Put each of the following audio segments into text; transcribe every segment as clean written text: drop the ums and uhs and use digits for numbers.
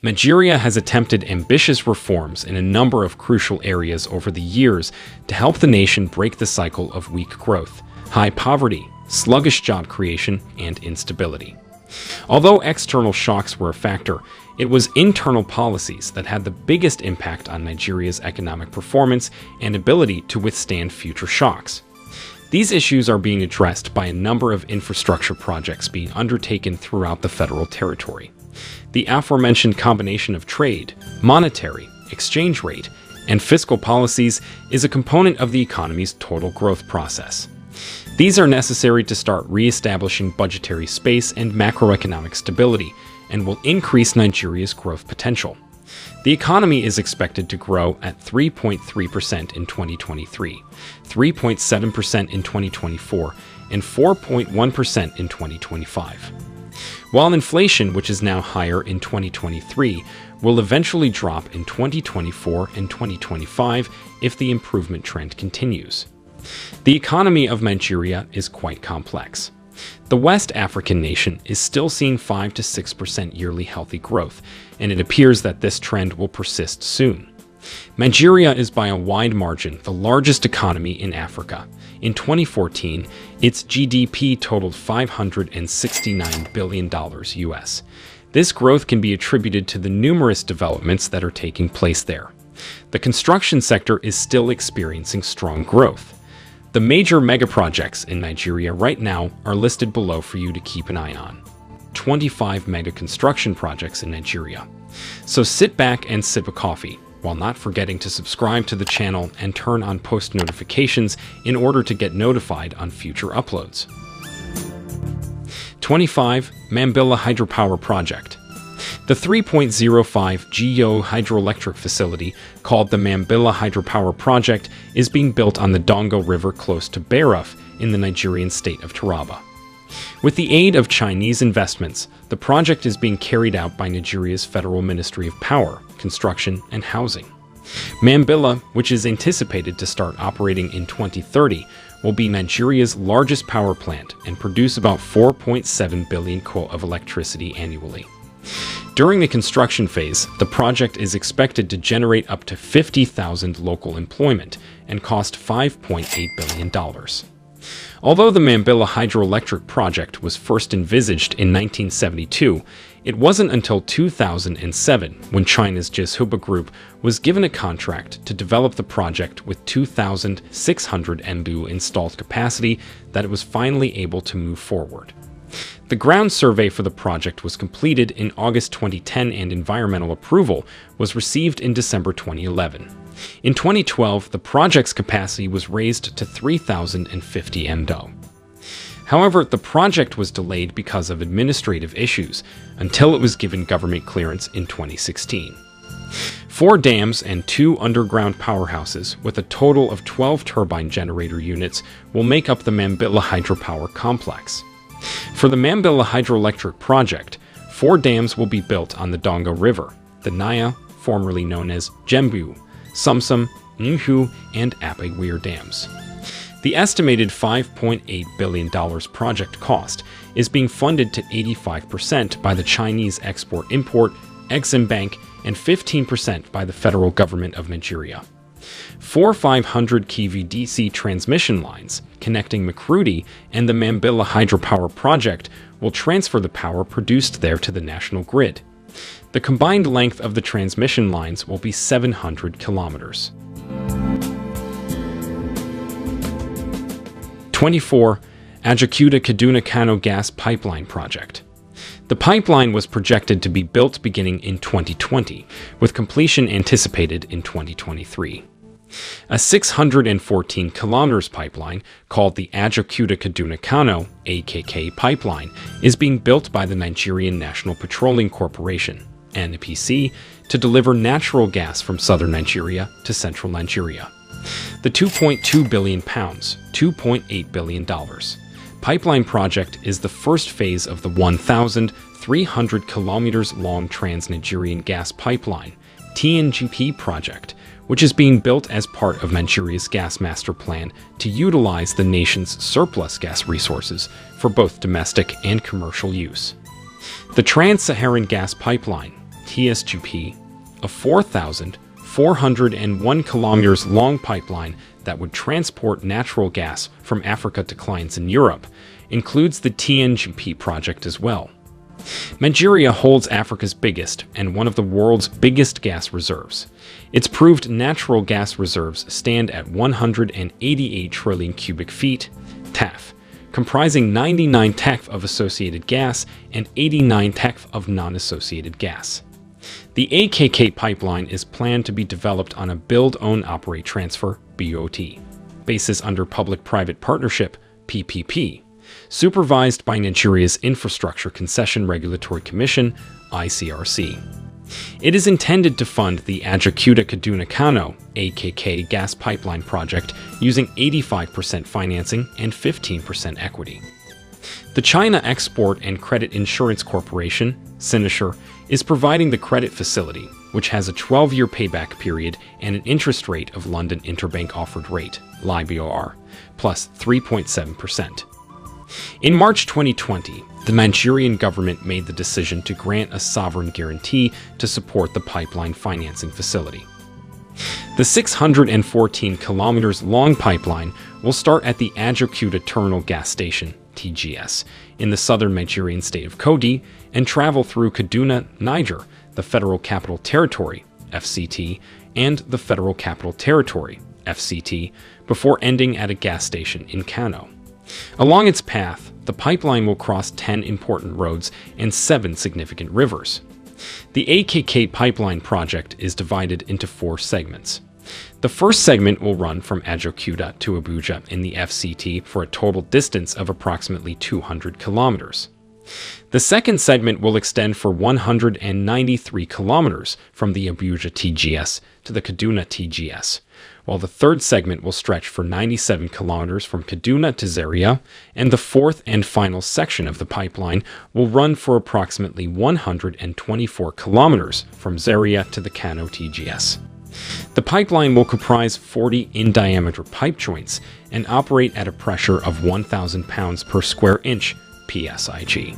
Nigeria has attempted ambitious reforms in a number of crucial areas over the years to help the nation break the cycle of weak growth, high poverty, sluggish job creation, and instability. Although external shocks were a factor, it was internal policies that had the biggest impact on Nigeria's economic performance and ability to withstand future shocks. These issues are being addressed by a number of infrastructure projects being undertaken throughout the federal territory. The aforementioned combination of trade, monetary, exchange rate, and fiscal policies is a component of the economy's total growth process. These are necessary to start re-establishing budgetary space and macroeconomic stability, and will increase Nigeria's growth potential. The economy is expected to grow at 3.3% in 2023, 3.7% in 2024, and 4.1% in 2025. While inflation, which is now higher in 2023, will eventually drop in 2024 and 2025 if the improvement trend continues. The economy of Nigeria is quite complex. The West African nation is still seeing 5 to 6% yearly healthy growth, and it appears that this trend will persist soon. Nigeria is by a wide margin the largest economy in Africa. In 2014, its GDP totaled $569 billion US. This growth can be attributed to the numerous developments that are taking place there. The construction sector is still experiencing strong growth. The major megaprojects in Nigeria right now are listed below for you to keep an eye on. 25 mega construction projects in Nigeria. So sit back and sip a coffee, while not forgetting to subscribe to the channel and turn on post notifications in order to get notified on future uploads. 25. Mambilla Hydropower Project. The 3.05 GEO hydroelectric facility, called the Mambilla Hydropower Project, is being built on the Dongo River close to Baruf in the Nigerian state of Taraba. With the aid of Chinese investments, the project is being carried out by Nigeria's Federal Ministry of Power, Construction, and Housing. Mambilla, which is anticipated to start operating in 2030, will be Nigeria's largest power plant and produce about 4.7 billion kW of electricity annually. During the construction phase, the project is expected to generate up to 50,000 local employment and cost $5.8 billion. Although the Mambilla hydroelectric project was first envisaged in 1972, it wasn't until 2007 when China's Jizhuba Group was given a contract to develop the project with 2,600 MW installed capacity that it was finally able to move forward. The ground survey for the project was completed in August 2010 and environmental approval was received in December 2011. In 2012, the project's capacity was raised to 3,050 MW. However, the project was delayed because of administrative issues until it was given government clearance in 2016. 4 dams and 2 underground powerhouses with a total of 12 turbine generator units will make up the Mambilla hydropower complex. For the Mambilla hydroelectric project, 4 dams will be built on the Dongo River, the Naya, formerly known as Jembu, Sumsum, Nuhu, and Ape-Weir dams. The estimated $5.8 billion project cost is being funded to 85% by the Chinese Export-Import, Exim Bank, and 15% by the federal government of Nigeria. 4 500 kV DC transmission lines connecting Makurdi and the Mambilla hydropower project will transfer the power produced there to the national grid. The combined length of the transmission lines will be 700 kilometers. 24. Ajaokuta-Kaduna-Kano Gas Pipeline Project. The pipeline was projected to be built beginning in 2020, with completion anticipated in 2023. A 614 kilometers pipeline, called the Ajaokuta-Kaduna-Kano (AKK) pipeline, is being built by the Nigerian National Petroleum Corporation (NPC) to deliver natural gas from southern Nigeria to central Nigeria. The £2.2 billion, $2.8 billion pipeline project is the first phase of the 1,300 kilometers long Trans-Nigerian Gas Pipeline (TNGP) project, which is being built as part of Nigeria's gas master plan to utilize the nation's surplus gas resources for both domestic and commercial use. The Trans-Saharan Gas Pipeline, TSGP, a 4,401 kilometers long pipeline that would transport natural gas from Africa to clients in Europe, includes the TNGP project as well. Nigeria holds Africa's biggest and one of the world's biggest gas reserves. Its proved natural gas reserves stand at 188 trillion cubic feet, TAF, comprising 99 TAF of associated gas and 89 TAF of non-associated gas. The AKK pipeline is planned to be developed on a build-own-operate-transfer (BOT) basis under Public-Private Partnership (PPP), supervised by Nigeria's Infrastructure Concession Regulatory Commission (ICRC). It is intended to fund the Ajaokuta-Kaduna-Kano (AKK) gas pipeline project using 85% financing and 15% equity. The China Export and Credit Insurance Corporation (Sinosure) is providing the credit facility, which has a 12-year payback period and an interest rate of London Interbank Offered Rate (LIBOR) plus 3.7%. In March 2020, the Nigerian government made the decision to grant a sovereign guarantee to support the pipeline financing facility. The 614 kilometers long pipeline will start at the Ajaokuta Terminal Gas Station (TGS) in the southern Nigerian state of Kogi and travel through Kaduna, Niger, the Federal Capital Territory (FCT), and the Federal Capital Territory (FCT) before ending at a gas station in Kano. Along its path, the pipeline will cross 10 important roads and 7 significant rivers. The AKK pipeline project is divided into 4 segments. The first segment will run from Ajaokuta to Abuja in the FCT for a total distance of approximately 200 kilometers. The second segment will extend for 193 kilometers from the Abuja TGS to the Kaduna TGS, while the third segment will stretch for 97 kilometers from Kaduna to Zaria, and the fourth and final section of the pipeline will run for approximately 124 kilometers from Zaria to the Kano TGS. The pipeline will comprise 40 in-diameter pipe joints and operate at a pressure of 1,000 pounds per square inch (PSIG).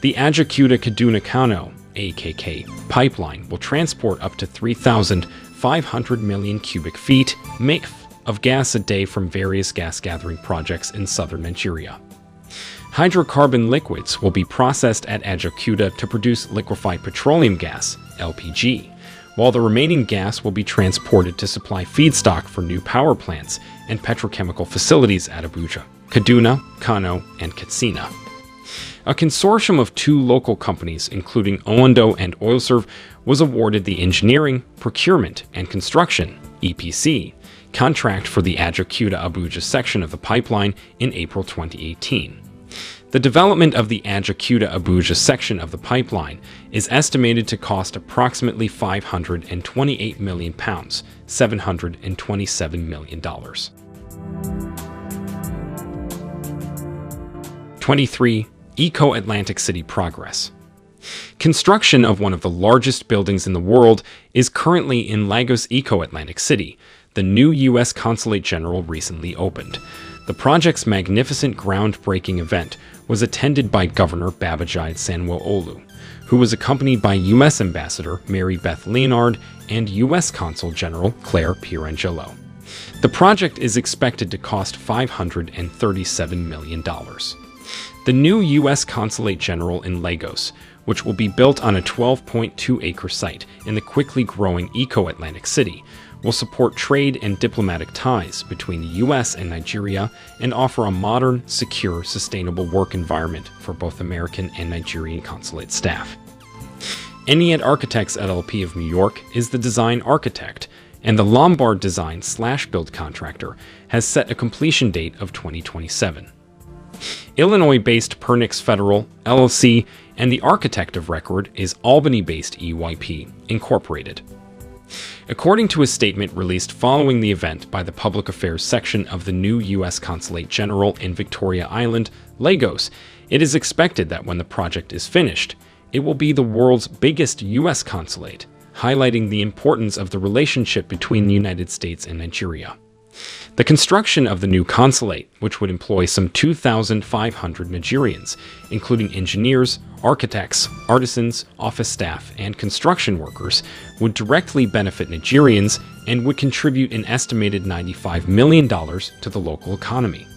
The Ajaokuta-Kaduna-Kano (AKK) pipeline will transport up to 3,500 million cubic feet (MCF) of gas a day from various gas gathering projects in southern Nigeria. Hydrocarbon liquids will be processed at Ajaokuta to produce liquefied petroleum gas (LPG), while the remaining gas will be transported to supply feedstock for new power plants and petrochemical facilities at Abuja, Kaduna, Kano, and Katsina. A consortium of 2 local companies, including Owando and Oilserve, was awarded the engineering, procurement, and construction (EPC) contract for the Ajaokuta-Abuja section of the pipeline in April 2018. The development of the Ajaokuta-Abuja section of the pipeline is estimated to cost approximately £528 million, $727 million. 23. Eco-Atlantic City progress. Construction of one of the largest buildings in the world is currently in Lagos Eco-Atlantic City. The new U.S. Consulate General recently opened. The project's magnificent groundbreaking event was attended by Governor Babajide Sanwo-Olu, who was accompanied by U.S. Ambassador Mary Beth Leonard and U.S. Consul General Claire Pierangelo. The project is expected to cost $537 million. The new U.S. Consulate General in Lagos, which will be built on a 12.2-acre site in the quickly growing Eco-Atlantic City, will support trade and diplomatic ties between the U.S. and Nigeria and offer a modern, secure, sustainable work environment for both American and Nigerian consulate staff. Enniet Architects LLP of New York is the design architect, and the Lombard design/build contractor has set a completion date of 2027. Illinois-based Pernix Federal, LLC, and the architect of record is Albany-based EYP, Incorporated. According to a statement released following the event by the Public Affairs section of the new U.S. Consulate General in Victoria Island, Lagos, it is expected that when the project is finished, it will be the world's biggest U.S. consulate, highlighting the importance of the relationship between the United States and Nigeria. The construction of the new consulate, which would employ some 2,500 Nigerians, including engineers, architects, artisans, office staff, and construction workers, would directly benefit Nigerians and would contribute an estimated $95 million to the local economy.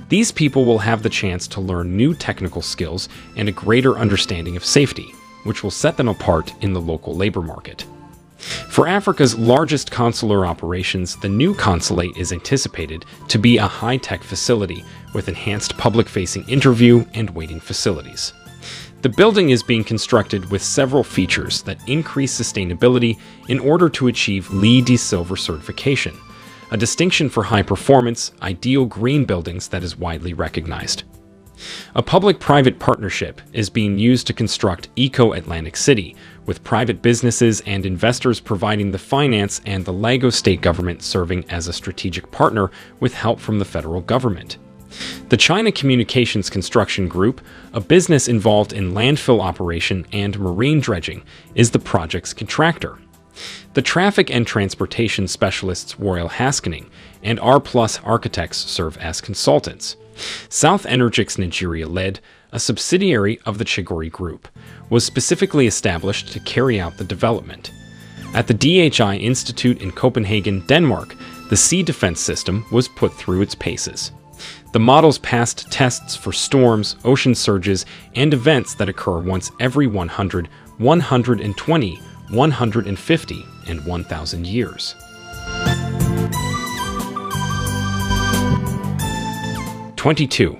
These people will have the chance to learn new technical skills and a greater understanding of safety, which will set them apart in the local labor market. For Africa's largest consular operations, the new consulate is anticipated to be a high-tech facility with enhanced public-facing interview and waiting facilities. The building is being constructed with several features that increase sustainability in order to achieve LEED Silver certification, a distinction for high-performance, ideal green buildings that is widely recognized. A public-private partnership is being used to construct Eco-Atlantic City, with private businesses and investors providing the finance and the Lagos state government serving as a strategic partner with help from the federal government. The China Communications Construction Group, a business involved in landfill operation and marine dredging, is the project's contractor. The traffic and transportation specialists Royal Haskell's and R+ Architects serve as consultants. South Energix Nigeria Led, a subsidiary of the Chigori Group, was specifically established to carry out the development. At the DHI Institute in Copenhagen, Denmark, the sea defense system was put through its paces. The models passed tests for storms, ocean surges, and events that occur once every 100, 120, 150, and 1,000 years. 22.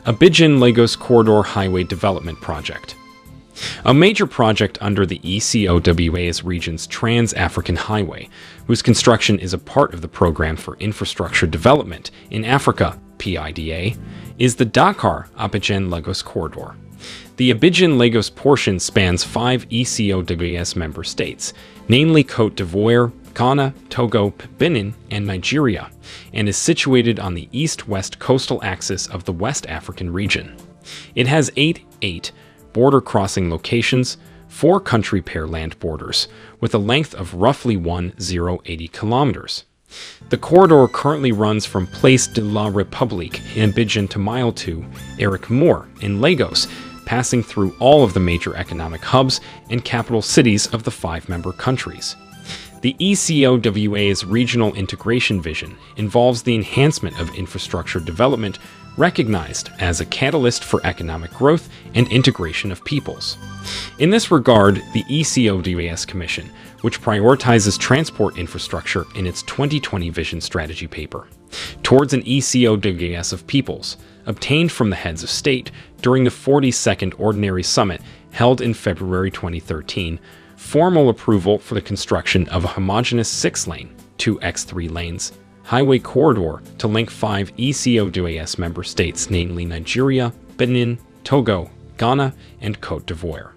Abidjan-Lagos Corridor Highway Development Project. A major project under the ECOWAS region's Trans-African Highway, whose construction is a part of the Program for Infrastructure Development in Africa, PIDA, is the Dakar-Abidjan-Lagos Corridor. The Abidjan-Lagos portion spans 5 ECOWAS member states, namely Côte d'Ivoire, Ghana, Togo, Benin, and Nigeria, and is situated on the east-west coastal axis of the West African region. It has 8 border-crossing locations, 4 country pair land borders, with a length of roughly 1,080 kilometers. The corridor currently runs from Place de la République in Abidjan to Mile 2, Eric Moore, in Lagos, passing through all of the major economic hubs and capital cities of the 5 member countries. The ECOWA's regional integration vision involves the enhancement of infrastructure development recognized as a catalyst for economic growth and integration of peoples. In this regard, the ECOWAS Commission, which prioritizes transport infrastructure in its 2020 Vision Strategy paper, towards an ECOWAS of peoples, obtained from the heads of state during the 42nd Ordinary Summit held in February 2013, formal approval for the construction of a homogeneous 6-lane, 2x3 lanes, highway corridor to link 5 ECOWAS member states, namely Nigeria, Benin, Togo, Ghana, and Côte d'Ivoire.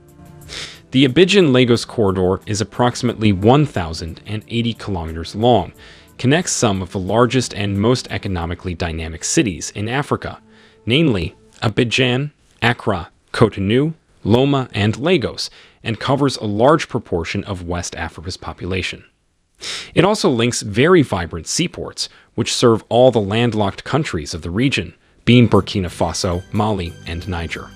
The Abidjan-Lagos corridor is approximately 1,080 kilometers long, connects some of the largest and most economically dynamic cities in Africa, namely Abidjan, Accra, Cotonou, Loma, and Lagos, and covers a large proportion of West Africa's population. It also links very vibrant seaports, which serve all the landlocked countries of the region, being Burkina Faso, Mali, and Niger.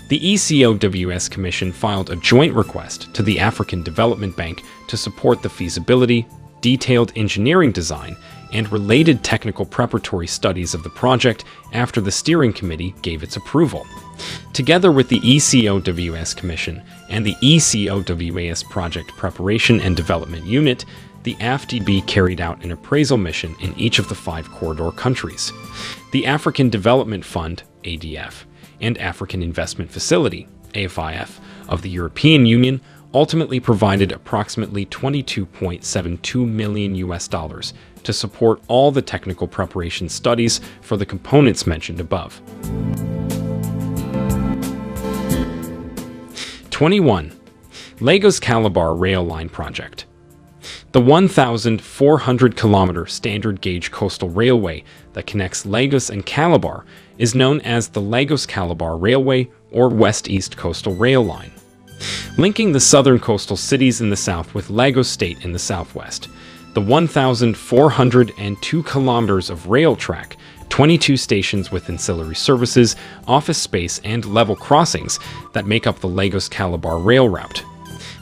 The ECOWAS Commission filed a joint request to the African Development Bank to support the feasibility, detailed engineering design, and related technical preparatory studies of the project after the steering committee gave its approval. Together with the ECOWAS Commission and the ECOWAS Project Preparation and Development Unit, the AFDB carried out an appraisal mission in each of the 5 corridor countries. The African Development Fund, ADF, and African Investment Facility, AFIF, of the European Union ultimately provided approximately $22.72 million to support all the technical preparation studies for the components mentioned above. 21. Lagos Calabar Rail Line Project. The 1,400-kilometer standard gauge coastal railway that connects Lagos and Calabar is known as the Lagos-Calabar Railway or West-East Coastal Rail Line. Linking the southern coastal cities in the south with Lagos State in the southwest, The 1,402 kilometers of rail track, 22 stations with ancillary services, office space, and level crossings that make up the Lagos-Calabar rail route.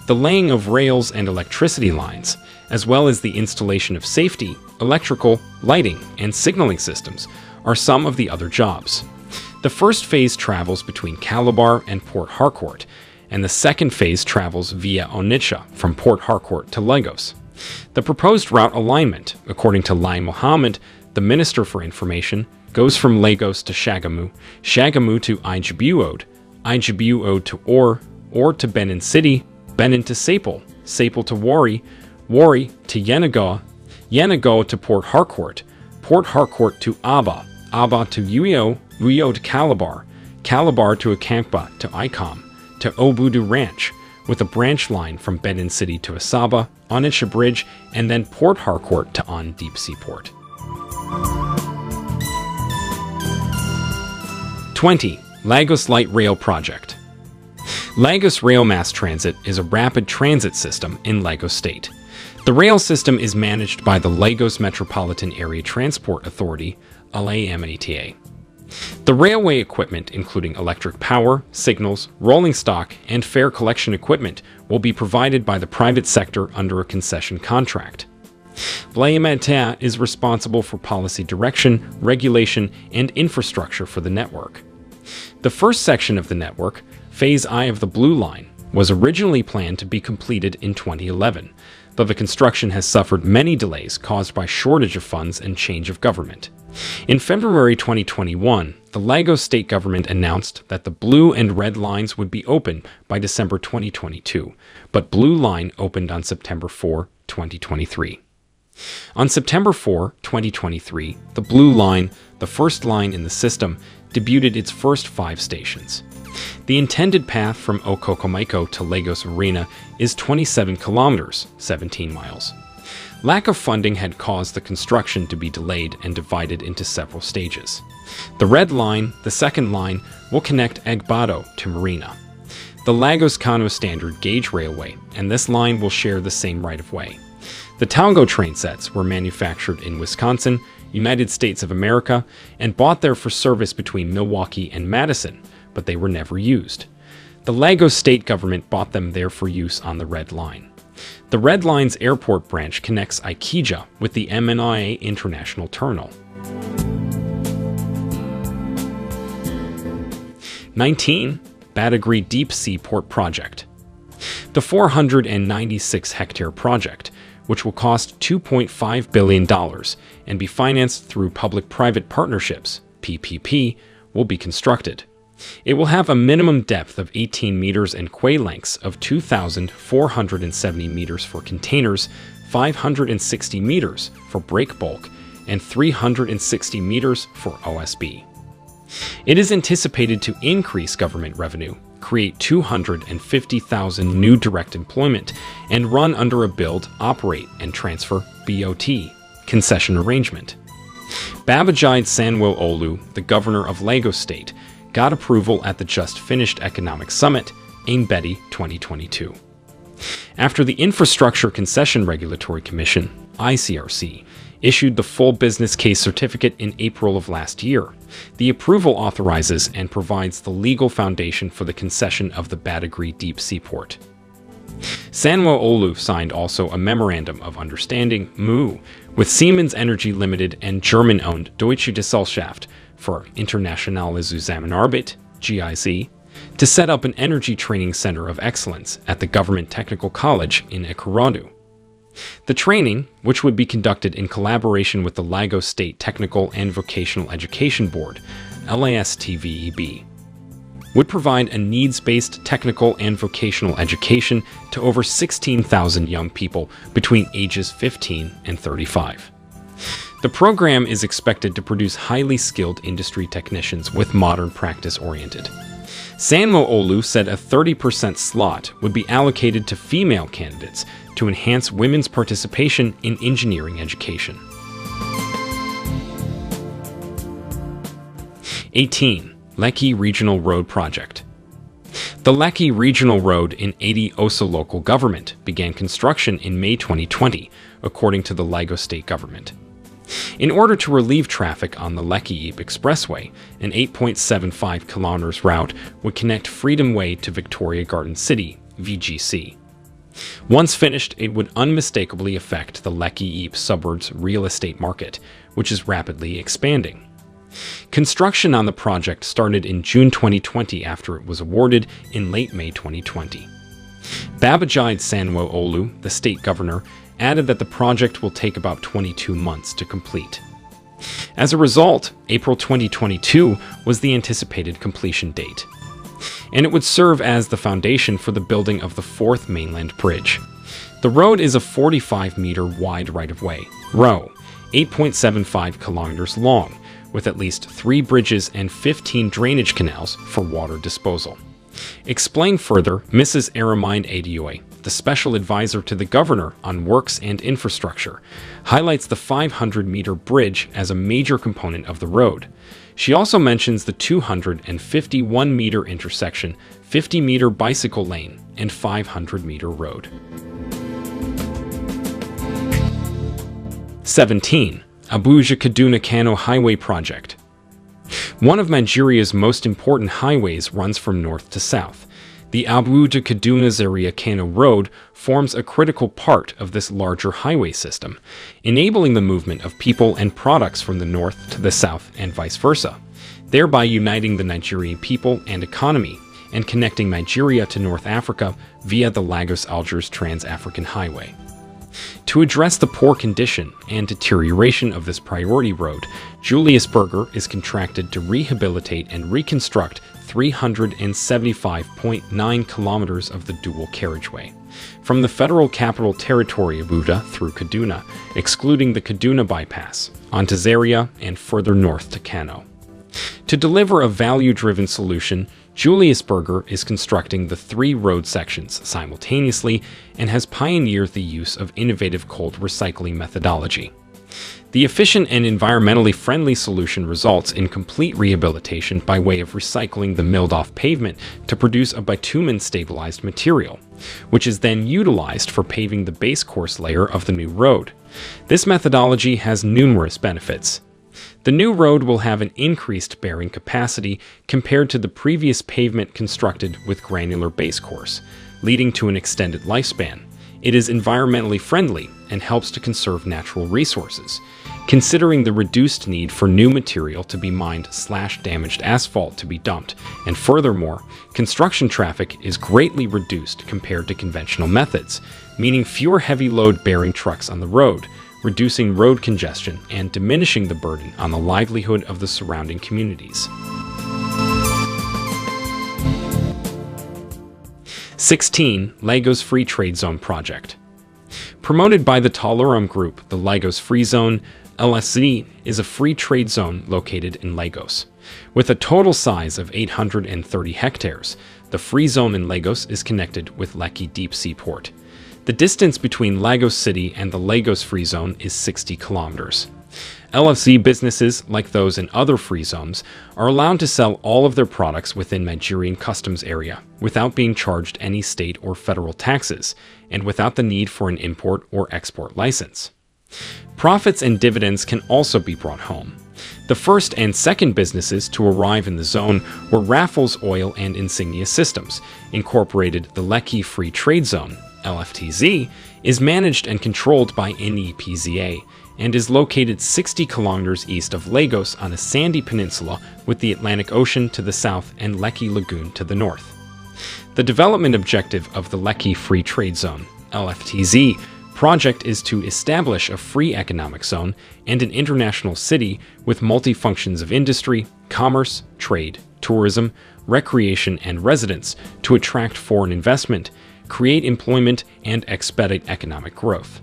The laying of rails and electricity lines, as well as the installation of safety, electrical, lighting, and signaling systems, are some of the other jobs. The first phase travels between Calabar and Port Harcourt, and the second phase travels via Onitsha from Port Harcourt to Lagos. The proposed route alignment, according to Lai Mohammed, the Minister for Information, goes from Lagos to Shagamu, Shagamu to Ijebu-Ode, Ijebu-Ode to Or to Benin City, Benin to Sapele, Sapele to Warri, Warri to Yenagoa, Yenagoa to Port Harcourt, Port Harcourt to Aba, Aba to Uyo, Uyo to Calabar, Calabar to Akankpa to Icom, to Obudu Ranch, with a branch line from Benin City to Asaba, Onitsha Bridge, and then Port Harcourt to On Deep Seaport. 20. Lagos Light Rail Project. Lagos Rail Mass Transit is a rapid transit system in Lagos State. The rail system is managed by the Lagos Metropolitan Area Transport Authority, LAMATA. The railway equipment, including electric power, signals, rolling stock, and fare collection equipment, will be provided by the private sector under a concession contract. LAMATA is responsible for policy direction, regulation, and infrastructure for the network. The first section of the network, Phase I of the Blue Line, was originally planned to be completed in 2011, though the construction has suffered many delays caused by shortage of funds and change of government. In February 2021, the Lagos state government announced that the blue and red lines would be open by December 2022, but Blue Line opened on September 4, 2023. On September 4, 2023, the Blue Line, the first line in the system, debuted its first 5 stations. The intended path from Okokomaiko to Lagos Arena is 27 kilometers, 17 miles. Lack of funding had caused the construction to be delayed and divided into several stages. The red line, the second line, will connect Egbado to Marina. The Lagos-Kano Standard Gauge Railway, and this line will share the same right-of-way. The Talgo train sets were manufactured in Wisconsin, United States of America, and bought there for service between Milwaukee and Madison, but they were never used. The Lagos state government bought them there for use on the Red Line. The Red Line's airport branch connects Ikeja with the MNIA International Terminal. 19. Badagry Deep Sea Port Project. The 496-hectare project, which will cost $2.5 billion and be financed through public-private partnerships, PPP, will be constructed. It will have a minimum depth of 18 meters and quay lengths of 2,470 meters for containers, 560 meters for break bulk, and 360 meters for OSB. It is anticipated to increase government revenue, create 250,000 new direct employment, and run under a build, operate, and transfer BOT concession arrangement. Babajide Sanwo-Olu, the governor of Lagos State, got approval at the just-finished Economic Summit, AIMBETI 2022. After the Infrastructure Concession Regulatory Commission, ICRC, issued the full business case certificate in April of last year, the approval authorizes and provides the legal foundation for the concession of the Badagry Deep Seaport. Sanwo-Olu signed also a Memorandum of Understanding, MOU, with Siemens Energy Limited and German-owned Deutsche Gesellschaft for Internationale Zusammenarbeit, GIZ, to set up an energy training center of excellence at the Government Technical College in Ikorodu. The training, which would be conducted in collaboration with the Lagos State Technical and Vocational Education Board, LASTVEB, would provide a needs-based technical and vocational education to over 16,000 young people between ages 15 and 35. The program is expected to produce highly skilled industry technicians with modern practice-oriented. Sanwo-Olu said a 30% slot would be allocated to female candidates to enhance women's participation in engineering education. 18. Lekki Regional Road Project. The Lekki Regional Road in Adi Osa local government began construction in May 2020, according to the Lagos state government. In order to relieve traffic on the Lekki Expressway, an 8.75 kilometers route would connect Freedom Way to Victoria Garden City, VGC. Once finished, it would unmistakably affect the Lekki suburbs real estate market, which is rapidly expanding. Construction on the project started in June 2020 after it was awarded in late May 2020. Babajide Sanwo-Olu, the state governor, added that the project will take about 22 months to complete. As a result, April 2022 was the anticipated completion date, and it would serve as the foundation for the building of the fourth mainland bridge. The road is a 45-meter wide right-of-way, 8.75 kilometers long, with at least 3 bridges and 15 drainage canals for water disposal. Explained further, Mrs. Aramine Adioye, the special advisor to the governor on works and infrastructure, highlights the 500-meter bridge as a major component of the road. She also mentions the 251-meter intersection, 50-meter bicycle lane, and 500-meter road. 17. Abuja-Kaduna-Kano Highway Project. One of Nigeria's most important highways runs from north to south. The Abuja-Kaduna Zaria-Kano Road forms a critical part of this larger highway system, enabling the movement of people and products from the north to the south and vice versa, thereby uniting the Nigerian people and economy and connecting Nigeria to North Africa via the Lagos-Algiers Trans-African Highway. To address the poor condition and deterioration of this priority road, Julius Berger is contracted to rehabilitate and reconstruct 375.9 kilometers of the dual carriageway, from the Federal Capital Territory Abuja through Kaduna, excluding the Kaduna bypass, onto Zaria and further north to Kano. To deliver a value-driven solution, Julius Berger is constructing the 3 road sections simultaneously and has pioneered the use of innovative cold recycling methodology. The efficient and environmentally friendly solution results in complete rehabilitation by way of recycling the milled-off pavement to produce a bitumen-stabilized material, which is then utilized for paving the base course layer of the new road. This methodology has numerous benefits. The new road will have an increased bearing capacity compared to the previous pavement constructed with granular base course, leading to an extended lifespan. It is environmentally friendly and helps to conserve natural resources, considering the reduced need for new material to be mined/damaged asphalt to be dumped, and furthermore, construction traffic is greatly reduced compared to conventional methods, meaning fewer heavy load-bearing trucks on the road, reducing road congestion and diminishing the burden on the livelihood of the surrounding communities. 16. Lagos Free Trade Zone Project. Promoted by the Toluram Group, the Lagos Free Zone, LSZ, is a free trade zone located in Lagos. With a total size of 830 hectares, the free zone in Lagos is connected with Lekki Deep Sea Port. The distance between Lagos City and the Lagos Free Zone is 60 kilometers. LFC businesses, like those in other free zones, are allowed to sell all of their products within Nigerian customs area without being charged any state or federal taxes, and without the need for an import or export license. Profits and dividends can also be brought home. The first and second businesses to arrive in the zone were Raffles Oil and Insignia Systems, Incorporated. The Lekki Free Trade Zone, LFTZ, is managed and controlled by NEPZA and is located 60 kilometers east of Lagos on a sandy peninsula with the Atlantic Ocean to the south and Lekki Lagoon to the north. The development objective of the Lekki Free Trade Zone, LFTZ, project is to establish a free economic zone and an international city with multi-functions of industry, commerce, trade, tourism, recreation, and residence to attract foreign investment, create employment, and expedite economic growth.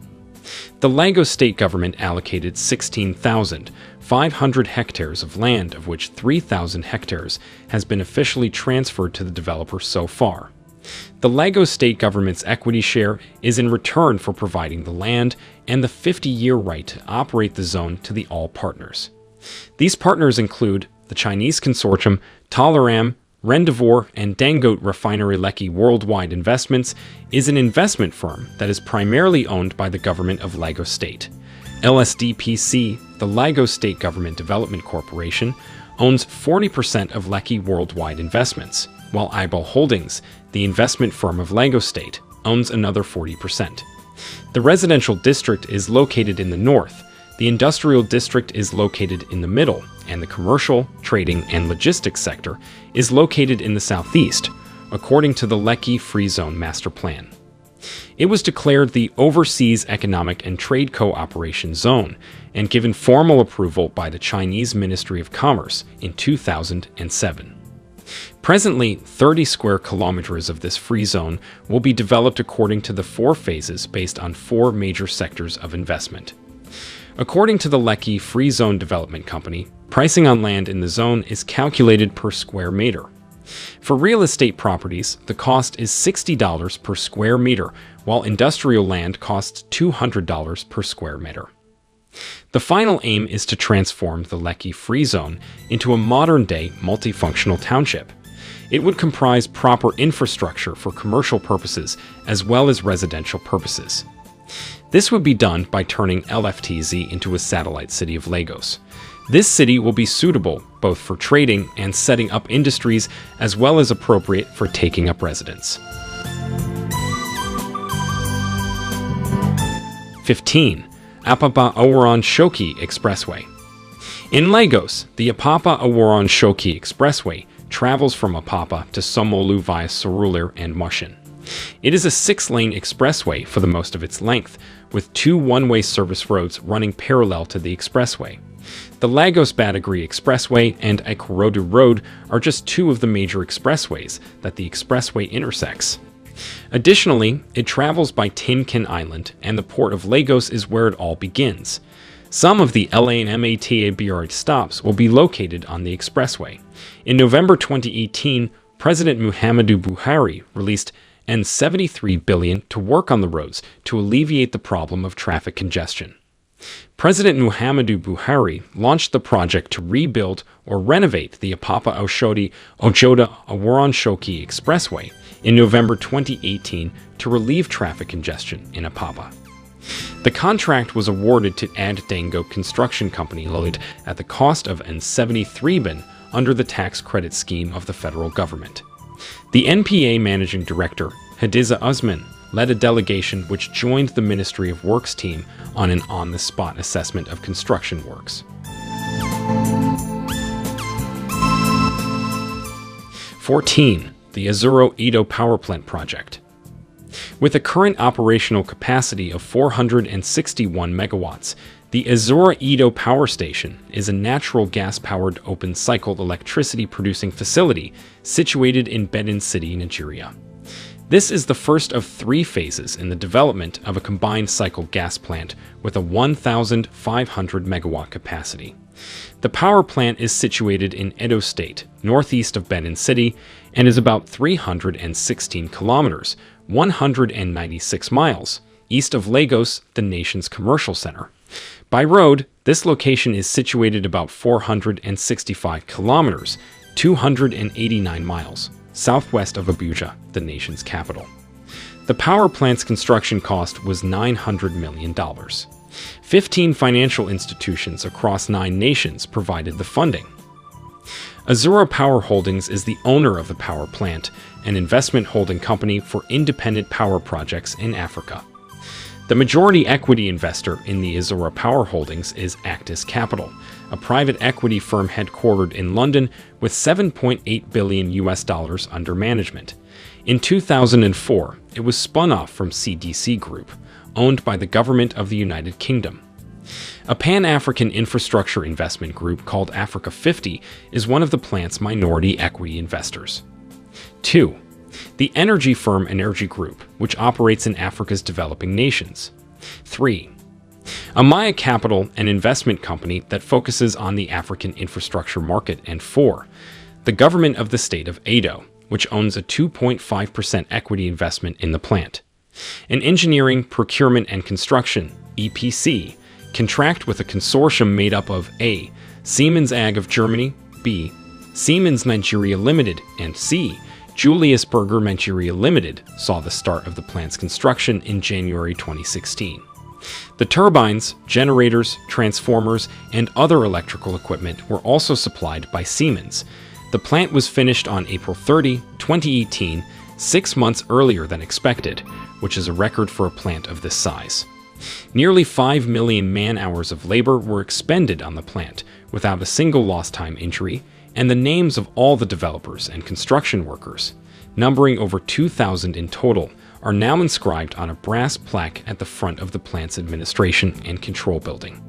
The Lagos state government allocated 16,500 hectares of land, of which 3,000 hectares has been officially transferred to the developer so far. The Lagos state government's equity share is in return for providing the land and the 50-year right to operate the zone to the all partners. These partners include the Chinese consortium Toluram, Rendezvous and Dangote Refinery Lekki Worldwide Investments is an investment firm that is primarily owned by the government of Lagos State. LSDPC, the Lagos State Government Development Corporation, owns 40% of Lekki Worldwide Investments, while Ibal Holdings, the investment firm of Lagos State, owns another 40%. The residential district is located in the north, the industrial district is located in the middle, and the commercial, trading, and logistics sector is located in the southeast, according to the Lekki Free Zone Master Plan. It was declared the Overseas Economic and Trade Cooperation Zone and given formal approval by the Chinese Ministry of Commerce in 2007. Presently, 30 square kilometers of this free zone will be developed according to the 4 phases based on 4 major sectors of investment. According to the Lekki Free Zone Development Company, pricing on land in the zone is calculated per square meter. For real estate properties, the cost is $60 per square meter, while industrial land costs $200 per square meter. The final aim is to transform the Lekki Free Zone into a modern-day multifunctional township. It would comprise proper infrastructure for commercial purposes as well as residential purposes. This would be done by turning LFTZ into a satellite city of Lagos. This city will be suitable both for trading and setting up industries as well as appropriate for taking up residence. 15. Apapa-Aworan-Shoki Expressway. In Lagos, the Apapa-Aworan-Shoki Expressway travels from Apapa to Somolu via Surulere and Mushin. It is a 6-lane expressway for the most of its length, with 2 one-way service roads running parallel to the expressway. The Lagos-Badagry Expressway and Ikorodu Road are just 2 of the major expressways that the expressway intersects. Additionally, it travels by Tinkan Island, and the port of Lagos is where it all begins. Some of the LA and MATA BRT stops will be located on the expressway. In November 2018, President Muhammadu Buhari released N73 billion to work on the roads to alleviate the problem of traffic congestion. President Muhammadu Buhari launched the project to rebuild or renovate the Apapa-Ojoda-Aworan-Shoki Expressway in November 2018 to relieve traffic congestion in Apapa. The contract was awarded to Dangote Construction Company Limited at the cost of N73 billion under the tax credit scheme of the federal government. The NPA Managing Director, Hadiza Usman, led a delegation which joined the Ministry of Works team on an on-the-spot assessment of construction works. 14. The Azuro-Edo Power Plant Project. With a current operational capacity of 461 megawatts, the Azuro-Edo Power Station is a natural gas-powered open-cycle electricity-producing facility situated in Benin City, Nigeria. This is the first of 3 phases in the development of a combined cycle gas plant with a 1,500 megawatt capacity. The power plant is situated in Edo State, northeast of Benin City, and is about 316 kilometers, 196 miles, east of Lagos, the nation's commercial center. By road, this location is situated about 465 kilometers, 289 miles, southwest of Abuja, the nation's capital. The power plant's construction cost was $900 million. 15 financial institutions across 9 nations provided the funding. Azuro Power Holdings is the owner of the power plant, an investment holding company for independent power projects in Africa. The majority equity investor in the Azuro Power Holdings is Actis Capital, a private equity firm headquartered in London with $7.8 billion under management. In 2004, it was spun off from CDC Group, owned by the Government of the United Kingdom. A Pan-African infrastructure investment group called Africa 50 is one of the plant's minority equity investors. 2. The energy firm Energy Group, which operates in Africa's developing nations. 3. Amaya Capital, an investment company that focuses on the African infrastructure market. And 4. The government of the state of Edo, which owns a 2.5% equity investment in the plant. An engineering, procurement, and construction (EPC) contract with a consortium made up of A. Siemens AG of Germany, B. Siemens Nigeria Limited, and C. Julius Berger Nigeria Limited saw the start of the plant's construction in January 2016. The turbines, generators, transformers, and other electrical equipment were also supplied by Siemens. The plant was finished on April 30, 2018, 6 months earlier than expected, which is a record for a plant of this size. Nearly 5 million man-hours of labor were expended on the plant, without a single lost-time injury, and the names of all the developers and construction workers, numbering over 2,000 in total, are now inscribed on a brass plaque at the front of the plant's administration and control building.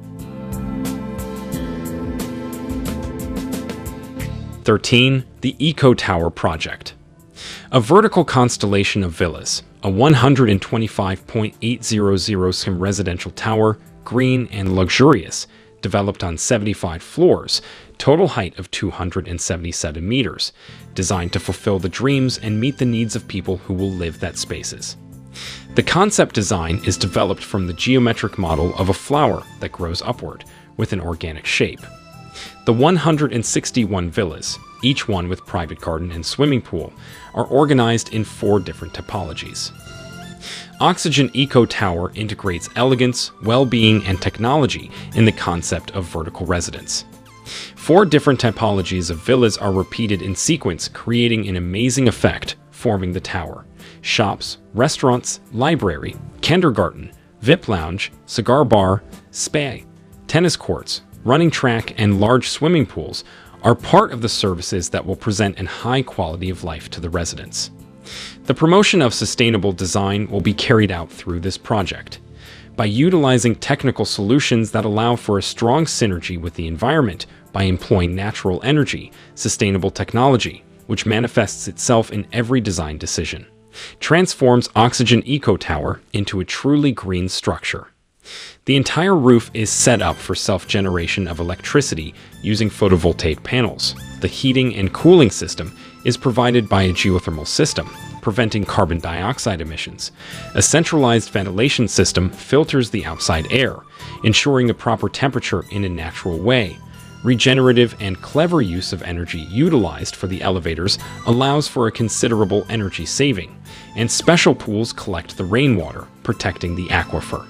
13. The Eco Tower Project. A vertical constellation of villas, a 125.800 residential tower, green and luxurious, developed on 75 floors, total height of 277 meters, designed to fulfill the dreams and meet the needs of people who will live that spaces. The concept design is developed from the geometric model of a flower that grows upward, with an organic shape. The 161 villas, each one with private garden and swimming pool, are organized in 4 different typologies. Oxygen Eco Tower integrates elegance, well-being, and technology in the concept of vertical residence. 4 different typologies of villas are repeated in sequence, creating an amazing effect, forming the tower. Shops, restaurants, library, kindergarten, VIP lounge, cigar bar, spa, tennis courts, running track, and large swimming pools are part of the services that will present a high quality of life to the residents. The promotion of sustainable design will be carried out through this project. By utilizing technical solutions that allow for a strong synergy with the environment by employing natural energy, sustainable technology, which manifests itself in every design decision, transforms Oxygen Eco Tower into a truly green structure. The entire roof is set up for self-generation of electricity using photovoltaic panels. The heating and cooling system is provided by a geothermal system, preventing carbon dioxide emissions. A centralized ventilation system filters the outside air, ensuring a proper temperature in a natural way. Regenerative and clever use of energy utilized for the elevators allows for a considerable energy saving, and special pools collect the rainwater, protecting the aquifer.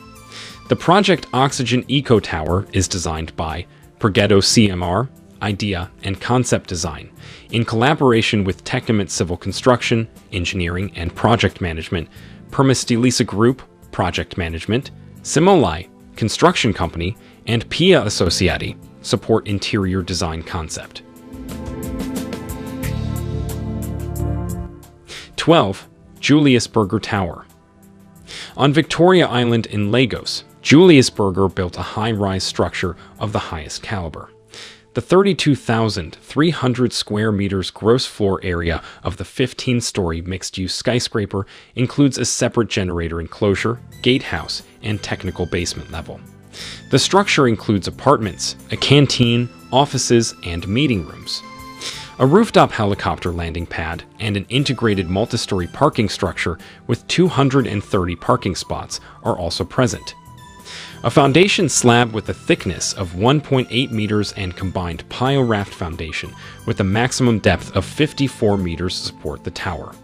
The project Oxygen Eco Tower is designed by Progetto CMR, Idea, and Concept Design, in collaboration with Technimet Civil Construction, Engineering, and Project Management, Permastilisa Group, Project Management, Simolai, Construction Company, and Pia Associati, support interior design concept. 12. Julius Berger Tower. On Victoria Island in Lagos, Julius Berger built a high-rise structure of the highest caliber. The 32,300 square meters gross floor area of the 15-story mixed-use skyscraper includes a separate generator enclosure, gatehouse, and technical basement level. The structure includes apartments, a canteen, offices, and meeting rooms. A rooftop helicopter landing pad and an integrated multi-story parking structure with 230 parking spots are also present. A foundation slab with a thickness of 1.8 meters and combined pile raft foundation with a maximum depth of 54 meters support the tower.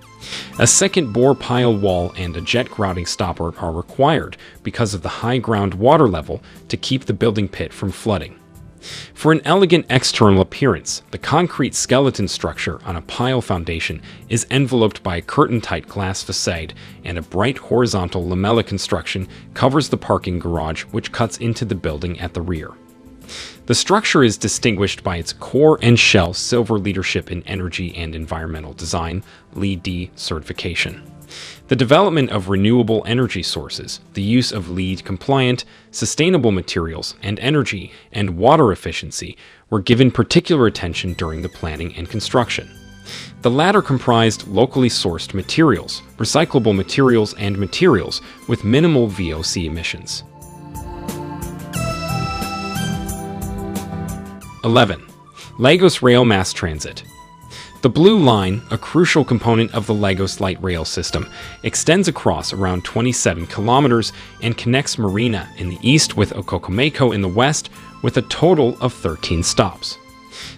A second bore pile wall and a jet grouting stopper are required because of the high ground water level to keep the building pit from flooding. For an elegant external appearance, the concrete skeleton structure on a pile foundation is enveloped by a curtain-tight glass facade, and a bright horizontal lamella construction covers the parking garage, which cuts into the building at the rear. The structure is distinguished by its core and shell Silver Leadership in Energy and Environmental Design (LEED) certification. The development of renewable energy sources, the use of LEED-compliant, sustainable materials and energy, and water efficiency were given particular attention during the planning and construction. The latter comprised locally sourced materials, recyclable materials, and materials with minimal VOC emissions. 11. Lagos Rail Mass Transit. The Blue Line, a crucial component of the Lagos Light Rail system, extends across around 27 kilometers and connects Marina in the east with Okokomeko in the west, with a total of 13 stops.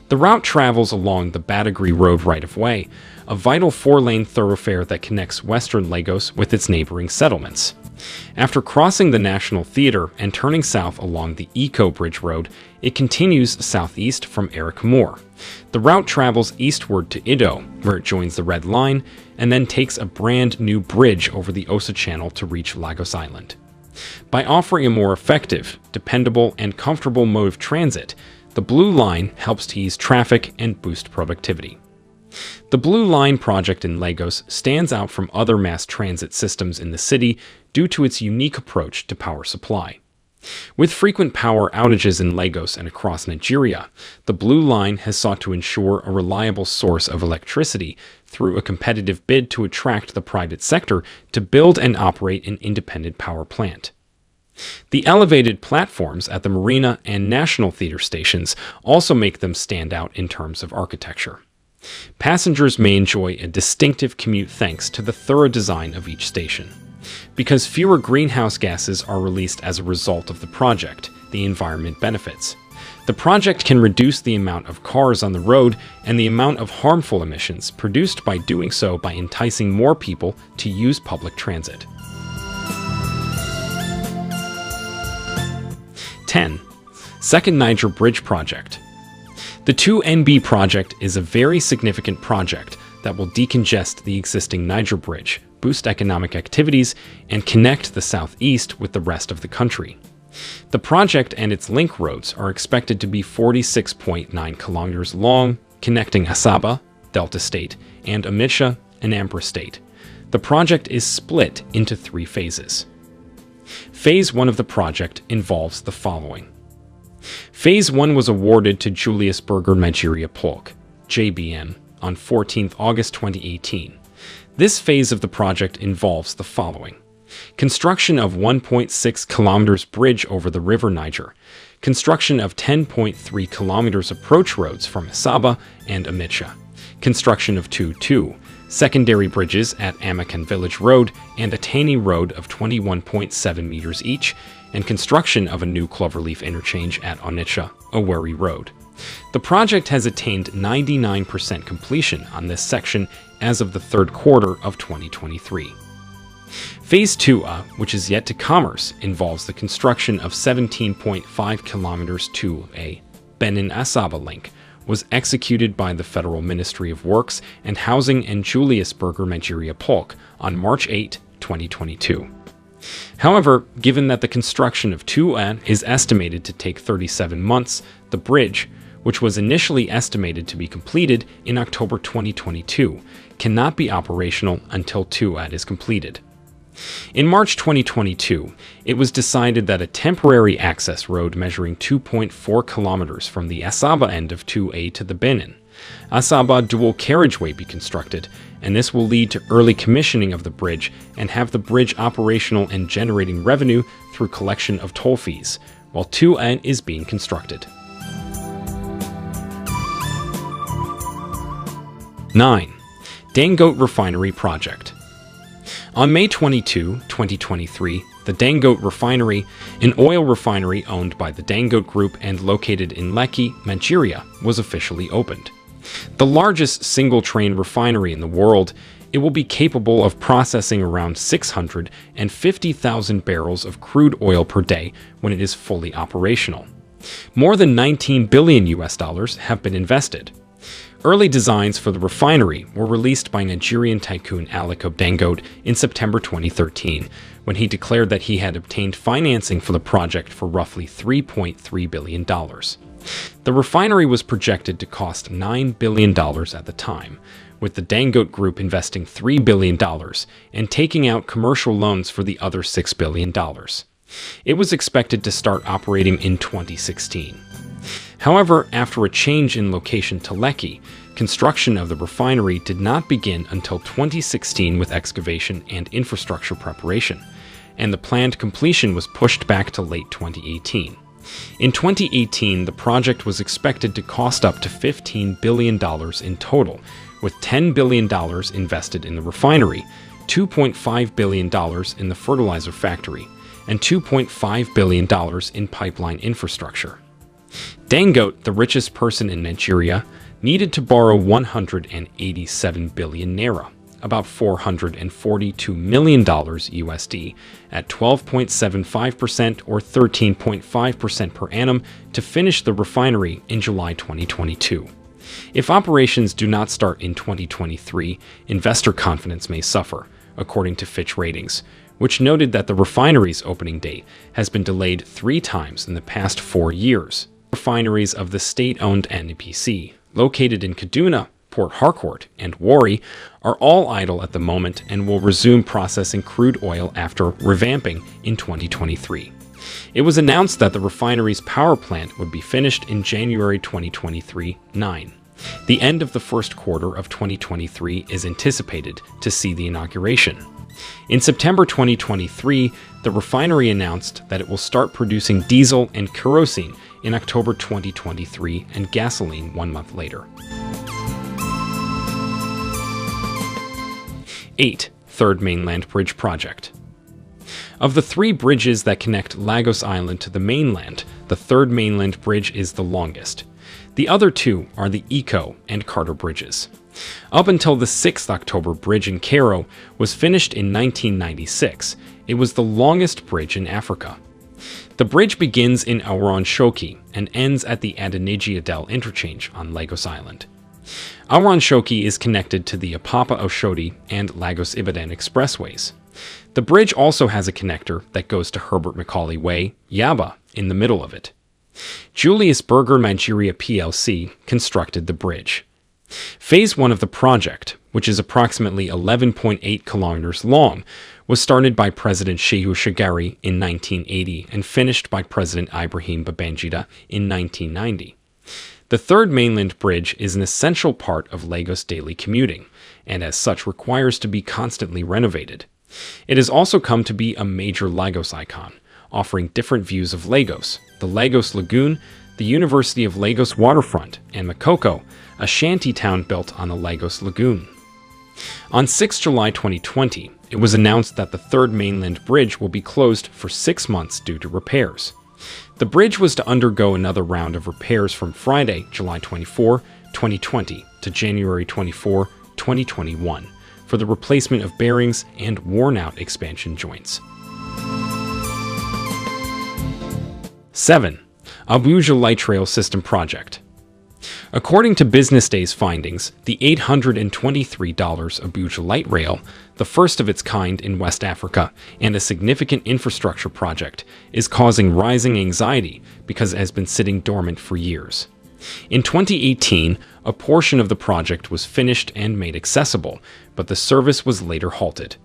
The route travels along the Badagry Road right-of-way, a vital four-lane thoroughfare that connects western Lagos with its neighboring settlements. After crossing the National Theatre and turning south along the Eco Bridge Road, it continues southeast from Eric Moore. The route travels eastward to Ido, where it joins the Red Line, and then takes a brand new bridge over the Osa Channel to reach Lagos Island. By offering a more effective, dependable, and comfortable mode of transit, the Blue Line helps to ease traffic and boost productivity. The Blue Line project in Lagos stands out from other mass transit systems in the city due to its unique approach to power supply. With frequent power outages in Lagos and across Nigeria, the Blue Line has sought to ensure a reliable source of electricity through a competitive bid to attract the private sector to build and operate an independent power plant. The elevated platforms at the Marina and National Theatre stations also make them stand out in terms of architecture. Passengers may enjoy a distinctive commute thanks to the thorough design of each station. Because fewer greenhouse gases are released as a result of the project, the environment benefits. The project can reduce the amount of cars on the road and the amount of harmful emissions produced by doing so by enticing more people to use public transit. 10. Second Niger Bridge Project. The 2NB project is a very significant project that will decongest the existing Niger Bridge, boost economic activities, and connect the southeast with the rest of the country. The project and its link roads are expected to be 46.9 kilometers long, connecting Asaba, Delta State, and Onitsha, Anambra State. The project is split into 3 phases. Phase 1 of the project involves the following. Phase 1 was awarded to Julius Berger Nigeria Polk, JBN, on 14 August 2018. This phase of the project involves the following. Construction of 1.6 kilometers bridge over the River Niger, construction of 10.3 kilometers approach roads from Asaba and Onitsha, construction of 2 secondary bridges at Amakan Village Road and Atani Road of 21.7 meters each, and construction of a new cloverleaf interchange at Onitsha, Owerri Road. The project has attained 99% completion on this section as of the third quarter of 2023. Phase 2A, which is yet to commerce, involves the construction of 17.5 kilometers to a Benin-Asaba link, was executed by the Federal Ministry of Works and Housing and Julius Berger Nigeria Polk on March 8, 2022. However, given that the construction of 2A is estimated to take 37 months, the bridge, which was initially estimated to be completed in October 2022, cannot be operational until 2A is completed. In March 2022, it was decided that a temporary access road measuring 2.4 kilometers from the Asaba end of 2A to the Benin, Asaba dual carriageway be constructed, and this will lead to early commissioning of the bridge and have the bridge operational and generating revenue through collection of toll fees, while 2A is being constructed. 9. Dangote Refinery Project. On May 22, 2023, the Dangote Refinery, an oil refinery owned by the Dangote Group and located in Lekki, Nigeria, was officially opened. The largest single-train refinery in the world, it will be capable of processing around 650,000 barrels of crude oil per day when it is fully operational. More than $19 billion have been invested. Early designs for the refinery were released by Nigerian tycoon Aliko Dangote in September 2013, when he declared that he had obtained financing for the project for roughly $3.3 billion. The refinery was projected to cost $9 billion at the time, with the Dangote Group investing $3 billion and taking out commercial loans for the other $6 billion. It was expected to start operating in 2016. However, after a change in location to Lekki, construction of the refinery did not begin until 2016 with excavation and infrastructure preparation, and the planned completion was pushed back to late 2018. In 2018, the project was expected to cost up to $15 billion in total, with $10 billion invested in the refinery, $2.5 billion in the fertilizer factory, and $2.5 billion in pipeline infrastructure. Dangote, the richest person in Nigeria, needed to borrow 187 billion naira, about $442 million USD, at 12.75% or 13.5% per annum to finish the refinery in July 2022. If operations do not start in 2023, investor confidence may suffer, according to Fitch Ratings, which noted that the refinery's opening date has been delayed 3 times in the past 4 years. Refineries of the state-owned NPC, located in Kaduna, Port Harcourt, and Warri, are all idle at the moment and will resume processing crude oil after revamping in 2023. It was announced that the refinery's power plant would be finished in January 2023-9. The end of the first quarter of 2023 is anticipated to see the inauguration. In September 2023, the refinery announced that it will start producing diesel and kerosene in October 2023 and gasoline 1 month later. 8. Third Mainland Bridge Project. Of the 3 bridges that connect Lagos Island to the mainland, the Third Mainland Bridge is the longest. The other 2 are the Eco and Carter bridges. Up until the 6th October Bridge in Cairo was finished in 1996, it was the longest bridge in Africa. The bridge begins in Auron Shoki and ends at the Adeniji Adel interchange on Lagos Island. Auron Shoki is connected to the Apapa Oshodi and Lagos Ibadan expressways. The bridge also has a connector that goes to Herbert Macaulay Way, Yaba, in the middle of it. Julius Berger Nigeria plc constructed the bridge. Phase 1 of the project, which is approximately 11.8 kilometers long, was started by President Shehu Shagari in 1980 and finished by President Ibrahim Babangida in 1990. The Third Mainland Bridge is an essential part of Lagos daily commuting, and as such requires to be constantly renovated. It has also come to be a major Lagos icon, offering different views of Lagos, the Lagos Lagoon, the University of Lagos waterfront, and Makoko, a shanty town built on the Lagos Lagoon. On 6 July 2020, it was announced that the Third Mainland Bridge will be closed for 6 months due to repairs. The bridge was to undergo another round of repairs from Friday, July 24, 2020 to January 24, 2021 for the replacement of bearings and worn-out expansion joints. 7. Abuja Light Rail System Project. According to Business Day's findings, the $823 Abuja Light Rail, the first of its kind in West Africa and a significant infrastructure project, is causing rising anxiety because it has been sitting dormant for years. In 2018, a portion of the project was finished and made accessible, but the service was later halted.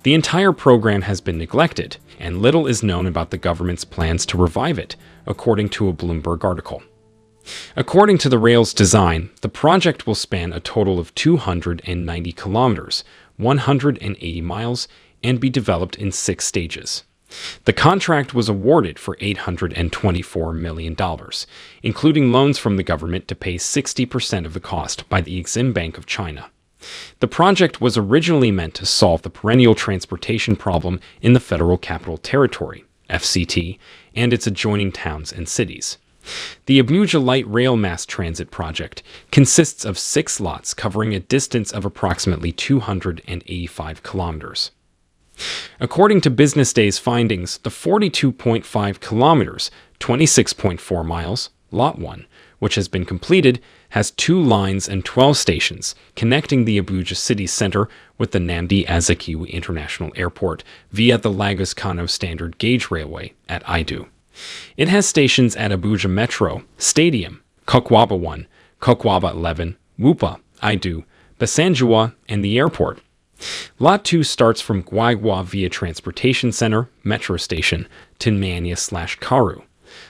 The entire program has been neglected, and little is known about the government's plans to revive it, according to a Bloomberg article. According to the rail's design, the project will span a total of 290 kilometers, 180 miles, and be developed in 6 stages. The contract was awarded for $824 million, including loans from the government to pay 60% of the cost by the Exim Bank of China. The project was originally meant to solve the perennial transportation problem in the Federal Capital Territory, FCT, and its adjoining towns and cities. The Abuja Light Rail Mass Transit Project consists of 6 lots covering a distance of approximately 285 kilometers. According to Business Day's findings, the 42.5 kilometers, 26.4 miles, Lot 1, which has been completed, has 2 lines and 12 stations connecting the Abuja city center with the Nnamdi Azikiwe International Airport via the Lagos-Kano Standard Gauge Railway at Idu. It has stations at Abuja Metro, Stadium, Kokwaba 1, Kokwaba 11, Wupa, Idu, Basanjua, and the airport. Lot 2 starts from Gwaigwa via Transportation Center, Metro Station, to Mania/Karu.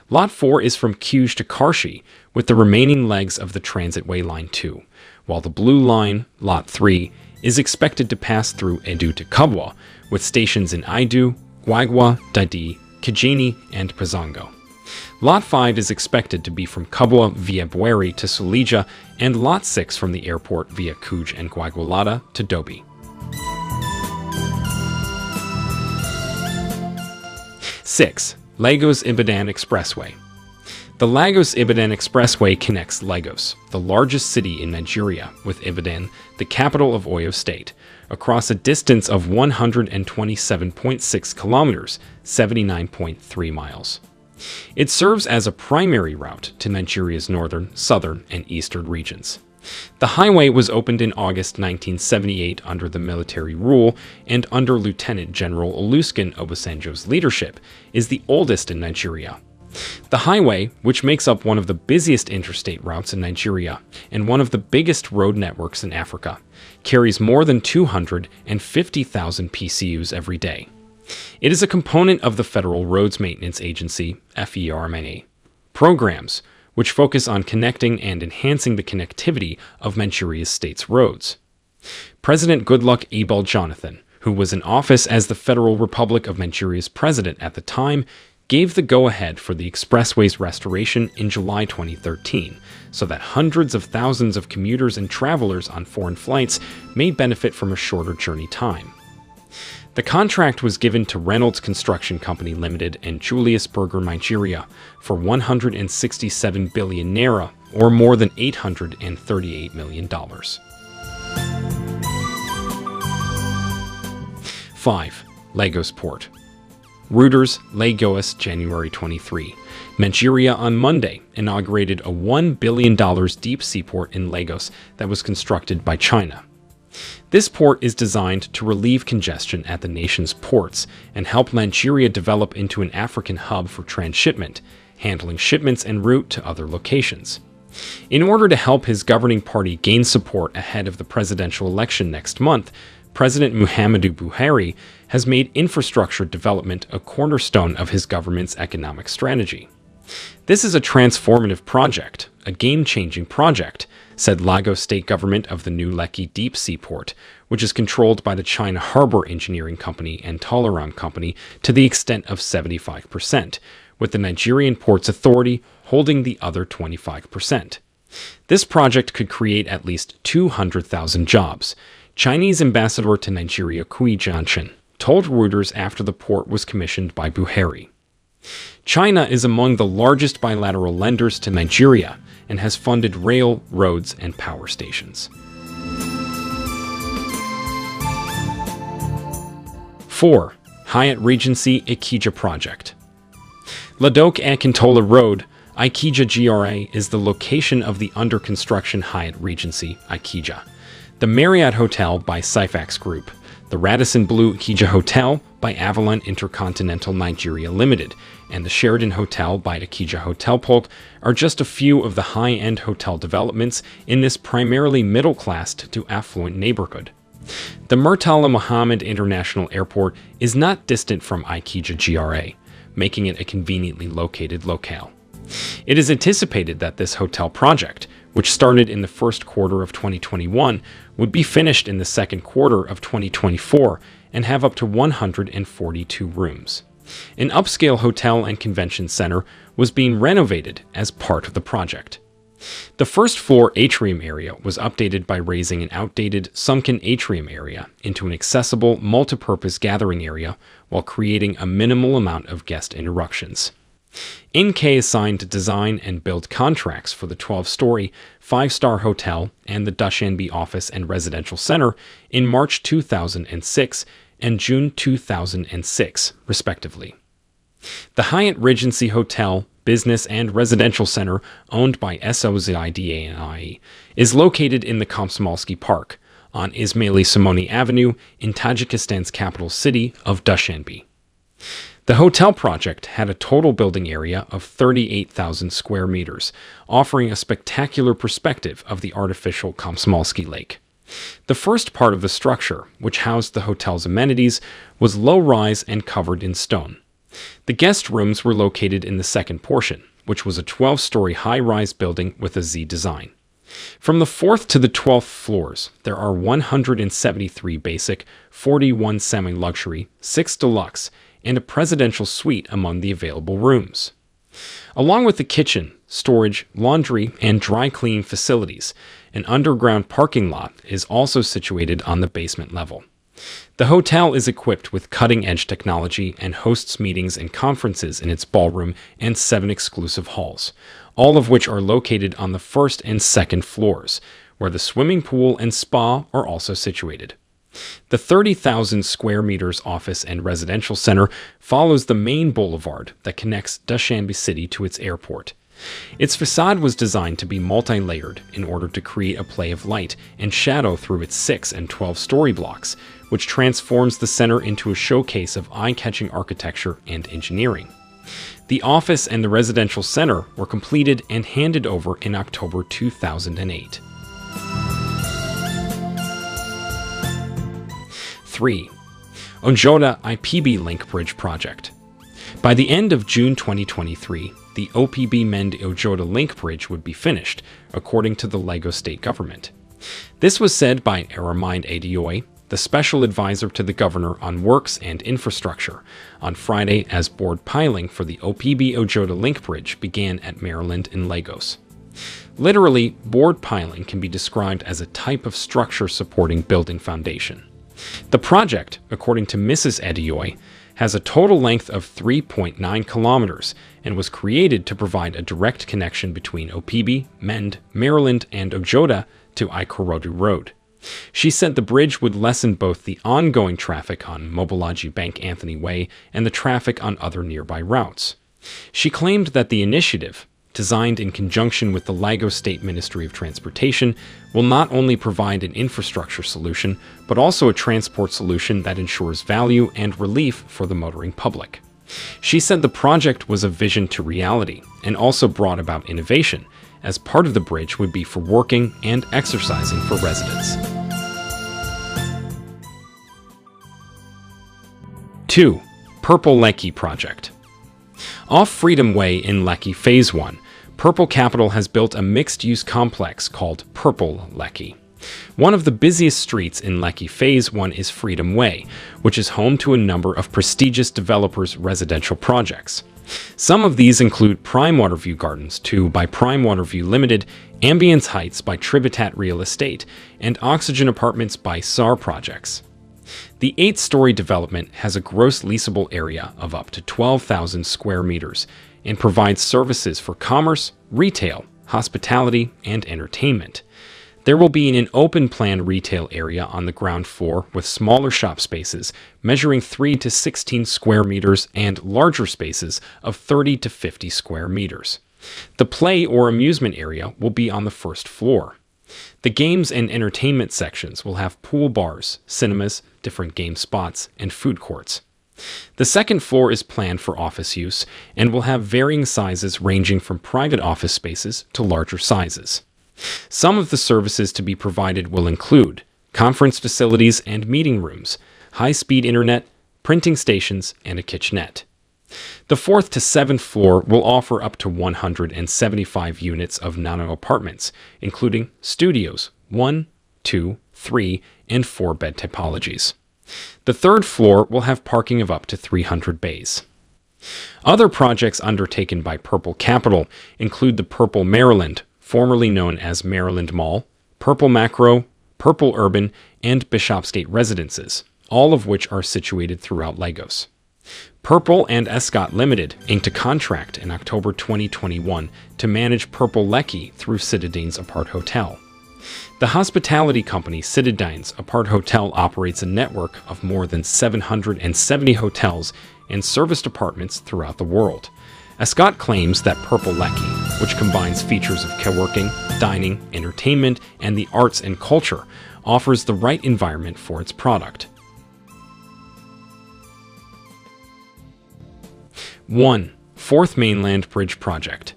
Lot 4 is from Kuj to Karshi, with the remaining legs of the Transitway Line 2, while the Blue Line, Lot 3, is expected to pass through Edu to Kabwa, with stations in Idu, Gwaigwa, Dadi, Kijini, and Pazongo. Lot 5 is expected to be from Kabwa via Bweri to Sulija, and Lot 6 from the airport via Kuj and Gwaigwalada to Dobi. 6. Lagos Ibadan Expressway. The Lagos-Ibadan Expressway connects Lagos, the largest city in Nigeria, with Ibadan, the capital of Oyo State, across a distance of 127.6 kilometers, 79.3 miles. It serves as a primary route to Nigeria's northern, southern, and eastern regions. The highway was opened in August 1978 under the military rule, and under Lieutenant General Olusegun Obasanjo's leadership, is the oldest in Nigeria. The highway, which makes up one of the busiest interstate routes in Nigeria and one of the biggest road networks in Africa, carries more than 250,000 PCUs every day. It is a component of the Federal Roads Maintenance Agency (FERMA) programs, which focus on connecting and enhancing the connectivity of Nigeria's state's roads. President Goodluck Ebele Jonathan, who was in office as the Federal Republic of Nigeria's president at the time, gave the go-ahead for the expressway's restoration in July 2013, so that hundreds of thousands of commuters and travelers on foreign flights may benefit from a shorter journey time. The contract was given to Reynolds Construction Company Limited and Julius Berger Nigeria for 167 billion naira, or more than $838 million. 5. Lagos Port. Reuters, Lagos, January 23. Nigeria on Monday inaugurated a $1 billion deep sea port in Lagos that was constructed by China. This port is designed to relieve congestion at the nation's ports and help Nigeria develop into an African hub for transshipment, handling shipments en route to other locations. In order to help his governing party gain support ahead of the presidential election next month, President Muhammadu Buhari has made infrastructure development a cornerstone of his government's economic strategy. This is a transformative project, a game-changing project, said Lagos State Government of the new Lekki Deep Sea Port, which is controlled by the China Harbor Engineering Company and Tolaram Company to the extent of 75%, with the Nigerian Ports Authority holding the other 25%. This project could create at least 200,000 jobs. Chinese ambassador to Nigeria Kui Jianshan told Reuters after the port was commissioned by Buhari. China is among the largest bilateral lenders to Nigeria and has funded rail, roads, and power stations. 4. Hyatt Regency Ikeja Project. Ladoke Akintola Road, Ikeja GRA, is the location of the under-construction Hyatt Regency, Ikeja, the Marriott Hotel by Syfax Group, the Radisson Blu Ikeja Hotel by Avalon Intercontinental Nigeria Limited, and the Sheraton Hotel by Ikeja Hotel Polk are just a few of the high-end hotel developments in this primarily middle-class to affluent neighborhood. The Murtala Muhammad International Airport is not distant from Ikeja GRA, making it a conveniently located locale. It is anticipated that this hotel project, which started in the first quarter of 2021, would be finished in the second quarter of 2024 and have up to 142 rooms. An upscale hotel and convention center was being renovated as part of the project. The first floor atrium area was updated by raising an outdated, sunken atrium area into an accessible, multipurpose gathering area while creating a minimal amount of guest interruptions. NK assigned design and build contracts for the 12-story, 5-star hotel and the Dushanbe Office and Residential Center in March 2006 and June 2006, respectively. The Hyatt Regency Hotel, Business and Residential Center, owned by SOZIDANI, is located in the Komsomolsky Park on Ismaili Simoni Avenue in Tajikistan's capital city of Dushanbe. The hotel project had a total building area of 38,000 square meters, offering a spectacular perspective of the artificial Komsomolsky Lake. The first part of the structure, which housed the hotel's amenities, was low-rise and covered in stone. The guest rooms were located in the second portion, which was a 12-story high-rise building with a Z design. From the 4th to the 12th floors, there are 173 basic, 41 semi-luxury, 6 deluxe, and a presidential suite among the available rooms. Along with the kitchen, storage, laundry, and dry cleaning facilities, an underground parking lot is also situated on the basement level. The hotel is equipped with cutting-edge technology and hosts meetings and conferences in its ballroom and 7 exclusive halls, all of which are located on the first and second floors, where the swimming pool and spa are also situated. The 30,000 square meters office and residential center follows the main boulevard that connects Dushanbe City to its airport. Its facade was designed to be multi-layered in order to create a play of light and shadow through its 6 and 12-story blocks, which transforms the center into a showcase of eye-catching architecture and engineering. The office and the residential center were completed and handed over in October 2008. 3. Ojoda IPB Link Bridge Project. By the end of June 2023, the OPB Mend Ojoda Link Bridge would be finished, according to the Lagos state government. This was said by Aramind Adeoye, the special advisor to the governor on works and infrastructure, on Friday as board piling for the OPB Ojoda Link Bridge began at Maryland in Lagos. Literally, board piling can be described as a type of structure supporting building foundation. The project, according to Mrs. Adeoye, has a total length of 3.9 kilometers and was created to provide a direct connection between OPB, Mend, Maryland, and Ojoda to Ikorodu Road. She said the bridge would lessen both the ongoing traffic on Mobolaji Bank Anthony Way and the traffic on other nearby routes. She claimed that the initiative, designed in conjunction with the Lagos State Ministry of Transportation, will not only provide an infrastructure solution, but also a transport solution that ensures value and relief for the motoring public. She said the project was a vision to reality and also brought about innovation, as part of the bridge would be for working and exercising for residents. 2. Purple Lekki Project. Off Freedom Way in Lekki Phase 1, Purple Capital has built a mixed-use complex called Purple Lekki. One of the busiest streets in Lekki Phase 1 is Freedom Way, which is home to a number of prestigious developers' residential projects. Some of these include Prime Waterview Gardens 2 by Prime Waterview Limited, Ambience Heights by Trivitat Real Estate, and Oxygen Apartments by SAR Projects. The 8-story development has a gross leasable area of up to 12,000 square meters and provides services for commerce, retail, hospitality, and entertainment. There will be an open-plan retail area on the ground floor with smaller shop spaces measuring 3 to 16 square meters and larger spaces of 30 to 50 square meters. The play or amusement area will be on the first floor. The games and entertainment sections will have pool bars, cinemas, different game spots, and food courts. The second floor is planned for office use and will have varying sizes ranging from private office spaces to larger sizes. Some of the services to be provided will include conference facilities and meeting rooms, high-speed internet, printing stations, and a kitchenette. The 4th to 7th floor will offer up to 175 units of nano apartments, including studios, 1, 2, 3, and 4-bed typologies. The 3rd floor will have parking of up to 300 bays. Other projects undertaken by Purple Capital include the Purple Maryland, formerly known as Maryland Mall, Purple Macro, Purple Urban, and Bishopsgate Residences, all of which are situated throughout Lagos. Purple and Escott Limited inked a contract in October 2021 to manage Purple Lekki through Citadines Apart Hotel. The hospitality company Citadines Apart Hotel operates a network of more than 770 hotels and serviced apartments throughout the world. Escott claims that Purple Lekki, which combines features of co-working, dining, entertainment, and the arts and culture, offers the right environment for its product. 1. Fourth Mainland Bridge Project.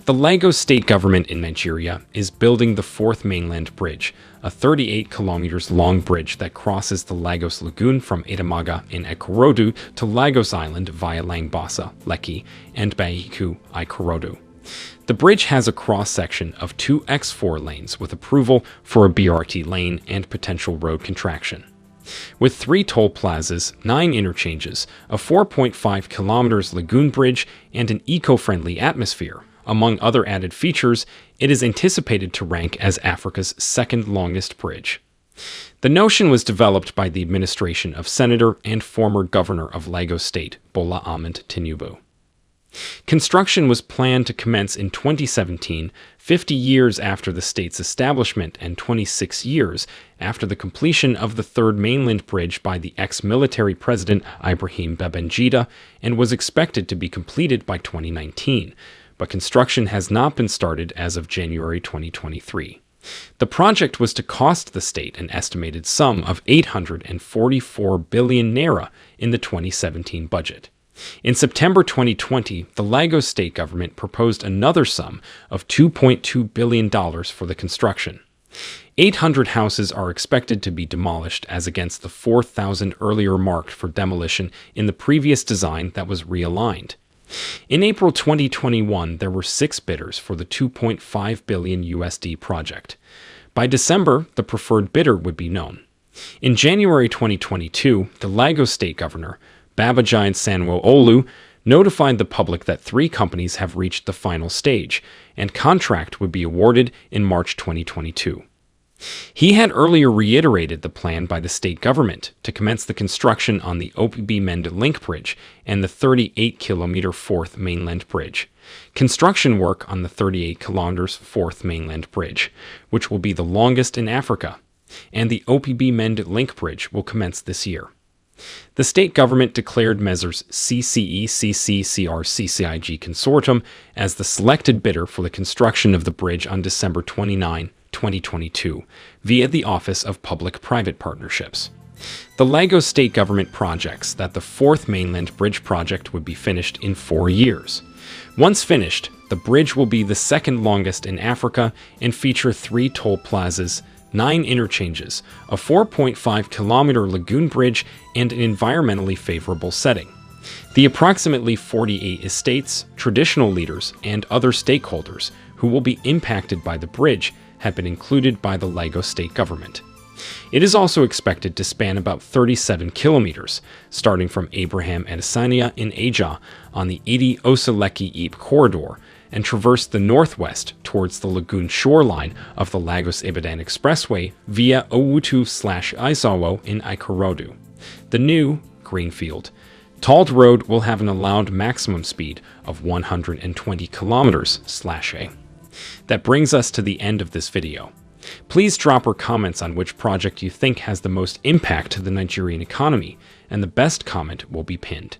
The Lagos state government in Nigeria is building the Fourth Mainland Bridge, a 38 kilometers long bridge that crosses the Lagos Lagoon from Edamaga in Ikorodu to Lagos Island via Langbasa, Lekki, and Baiku, Ikorodu. The bridge has a cross-section of 2 X4 lanes with approval for a BRT lane and potential road contraction. With 3 toll plazas, 9 interchanges, a 4.5 kilometers lagoon bridge, and an eco-friendly atmosphere, among other added features, it is anticipated to rank as Africa's second longest bridge. The notion was developed by the administration of Senator and former governor of Lagos State, Bola Ahmed Tinubu. Construction was planned to commence in 2017, 50 years after the state's establishment and 26 years after the completion of the third mainland bridge by the ex-military president Ibrahim Babangida, and was expected to be completed by 2019, but construction has not been started as of January 2023. The project was to cost the state an estimated sum of 844 billion naira in the 2017 budget. In September 2020, the Lagos state government proposed another sum of $2.2 billion for the construction. 800 houses are expected to be demolished as against the 4,000 earlier marked for demolition in the previous design that was realigned. In April 2021, there were 6 bidders for the $2.5 billion USD project. By December, the preferred bidder would be known. In January 2022, the Lagos state governor, Babajide Sanwo-Olu, notified the public that 3 companies have reached the final stage, and contract would be awarded in March 2022. He had earlier reiterated the plan by the state government to commence the construction on the OPB-Mende Link Bridge and the 38-kilometer 4th Mainland Bridge. Construction work on the 38-kilometer 4th Mainland Bridge, which will be the longest in Africa, and the OPB-Mende Link Bridge will commence this year. The state government declared measures CCE, CCCR, CCIG Consortium as the selected bidder for the construction of the bridge on December 29, 2022, via the Office of Public-Private Partnerships. The Lagos state government projects that the 4th Mainland Bridge project would be finished in 4 years. Once finished, the bridge will be the second longest in Africa and feature 3 toll plazas, 9 interchanges, a 4.5-kilometer lagoon bridge, and an environmentally favorable setting. The approximately 48 estates, traditional leaders, and other stakeholders who will be impacted by the bridge have been included by the Lagos state government. It is also expected to span about 37 kilometers, starting from Abraham Adesanya in Aja on the Idi-Oseleki-Ipe corridor, and traverse the northwest towards the lagoon shoreline of the Lagos-Ibadan Expressway via Owutu/Izawo in Ikorodu. The new Greenfield tolled road will have an allowed maximum speed of 120 kilometers/a. That brings us to the end of this video. Please drop your comments on which project you think has the most impact to the Nigerian economy, and the best comment will be pinned.